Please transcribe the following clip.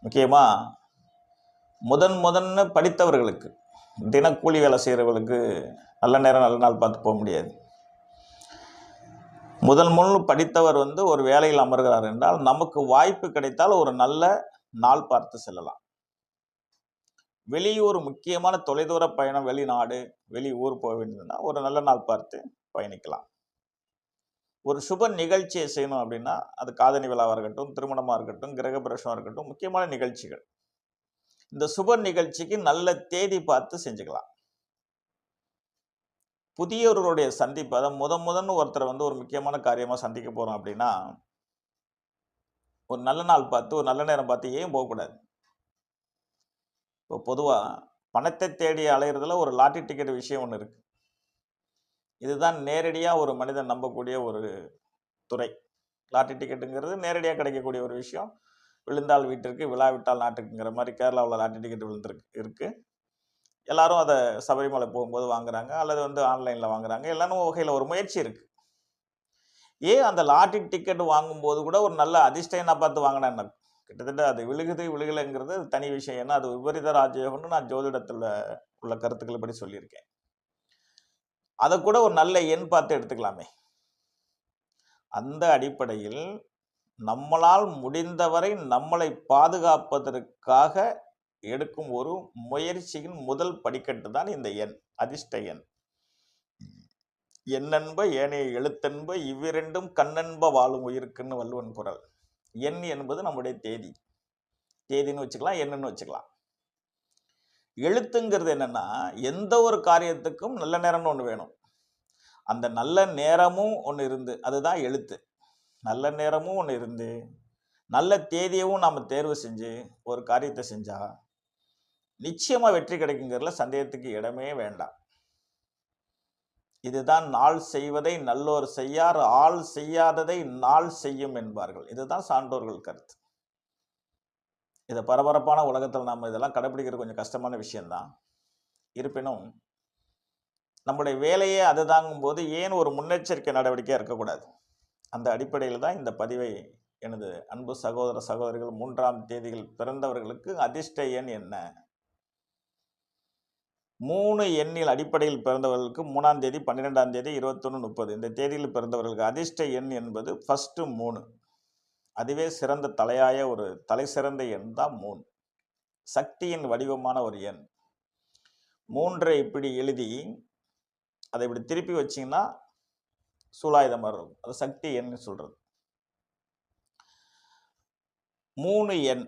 முக்கியமாக முதன்னு படித்தவர்களுக்கு, தினக்கூலி வேலை செய்கிறவர்களுக்கு நல்ல நேரம் நல்ல நாள் பார்த்து போக முடியாது. முதல் படித்தவர் ஒரு வேலையில் அமர்கிறார் என்றால் நமக்கு வாய்ப்பு கிடைத்தால் ஒரு நல்ல நாள் பார்த்து செல்லலாம். வெளியூர் முக்கியமான தொலைதூர பயணம், வெளிநாடு, வெளியூர் போக வேண்டியதுன்னா ஒரு நல்ல நாள் பார்த்து பயணிக்கலாம். ஒரு சுப நிகழ்ச்சியை செய்யணும் அப்படின்னா, அது காதணி விழாவாக இருக்கட்டும், திருமணமாக இருக்கட்டும், கிரகப்பிரவேசமாக இருக்கட்டும், முக்கியமான நிகழ்ச்சிகள். இந்த சுப நிகழ்ச்சிக்கு நல்ல தேதி பார்த்து செஞ்சுக்கலாம். புதியவர்களுடைய சந்திப்பு, அதை முதன்னு ஒருத்தரை ஒரு முக்கியமான காரியமாக சந்திக்க போகிறோம் அப்படின்னா, ஒரு நல்ல நாள் பார்த்து, ஒரு நல்ல நேரம் பார்த்து ஏன் போகக்கூடாது? இப்போ பொதுவாக பணத்தை தேடி அலையிறதுல ஒரு லாட்டரி டிக்கெட் விஷயம் ஒன்று இருக்குது. இதுதான் நேரடியாக ஒரு மனிதன் நம்பக்கூடிய ஒரு துறை. லாட்டரி டிக்கெட்டுங்கிறது நேரடியாக கிடைக்கக்கூடிய ஒரு விஷயம். விழுந்தால் வீட்டிற்கு, விழாவிட்டால் நாட்டுக்குங்கிற மாதிரி கேரளாவில் லாட்டரி டிக்கெட் இருக்கு. எல்லாரும் அதை சபரிமலை போகும்போது வாங்குறாங்க, அல்லது ஆன்லைனில் வாங்குறாங்க. எல்லாரும் வகையில் ஒரு முயற்சி இருக்குது. ஏன் அந்த லாட்டரி டிக்கெட் வாங்கும்போது கூட ஒரு நல்ல அதிர்ஷ்டம் நான் பார்த்து வாங்கினேன். கிட்டத்தட்ட அது விழுகலைங்கிறது தனி விஷயம். ஏன்னா அது விபரீத ராஜயோகம்னு நான் ஜோதிடத்தில் உள்ள கருத்துக்கள் படி சொல்லியிருக்கேன். அதை கூட ஒரு நல்ல எண் பார்த்து எடுத்துக்கலாமே. அந்த அடிப்படையில் நம்மளால் முடிந்தவரை நம்மளை பாதுகாப்பதற்காக எடுக்கும் ஒரு முயற்சியின் முதல் படிக்கட்டு தான் இந்த எண், அதிர்ஷ்ட எண். எண்ணென்ப ஏனைய எழுத்தென்ப இவ்விரண்டும் கண்ணென்ப வாழும் உயிருக்குன்னு வள்ளுவன் குறள். எண் என்பது நம்முடைய தேதின்னு வச்சுக்கலாம், எண்ணுன்னு வச்சுக்கலாம். எழுத்துங்கிறது என்னன்னா, எந்த ஒரு காரியத்துக்கும் நல்ல நேரம்னு ஒன்று வேணும். அந்த நல்ல நேரமும் ஒன்று இருந்து, அதுதான் எழுத்து. நல்ல நேரமும் ஒன்று இருந்து, நல்ல தேதியவும் நாம் தேர்வு செஞ்சு ஒரு காரியத்தை செஞ்சா நிச்சயமாக வெற்றி கிடைக்குங்கிறதுல சந்தேகத்துக்கு இடமே வேண்டாம். இதுதான் நாள் செய்வதை நல்லோர் செய்யார், ஆள் செய்யாததை நாள் செய்யும் என்பார்கள். இதுதான் சான்றோர்கள் கருத்து. இதை பரபரப்பான உலகத்தில் நாம் இதெல்லாம் கடைபிடிக்கிறது கொஞ்சம் கஷ்டமான விஷயம்தான். இருப்பினும் நம்முடைய வேலையே அது தாங்கும் போது ஏன் ஒரு முன்னெச்சரிக்கை நடவடிக்கையாக இருக்கக்கூடாது? அந்த அடிப்படையில் தான் இந்த பதிவை எனது அன்பு சகோதர சகோதரிகள் 3ஆம் தேதியில் பிறந்தவர்களுக்கு அதிர்ஷ்ட எண் என்ன? 3 எண்ணில் அடிப்படையில் பிறந்தவர்களுக்கு 3ஆம் தேதி, 12ஆம் தேதி, 21, 30 இந்த தேதியில் பிறந்தவர்களுக்கு அதிர்ஷ்ட எண் என்பது ஃபர்ஸ்ட் 3. அதுவே சிறந்த தலையாய ஒரு தலை சிறந்த எண் தான் 3. சக்தியின் வடிவமான ஒரு எண். 3ஐ இப்படி எழுதி அதை இப்படி திருப்பி வச்சிங்கன்னா சூலாயுதம் வரும். அது சக்தி எண் சொல்றது. 3 எண்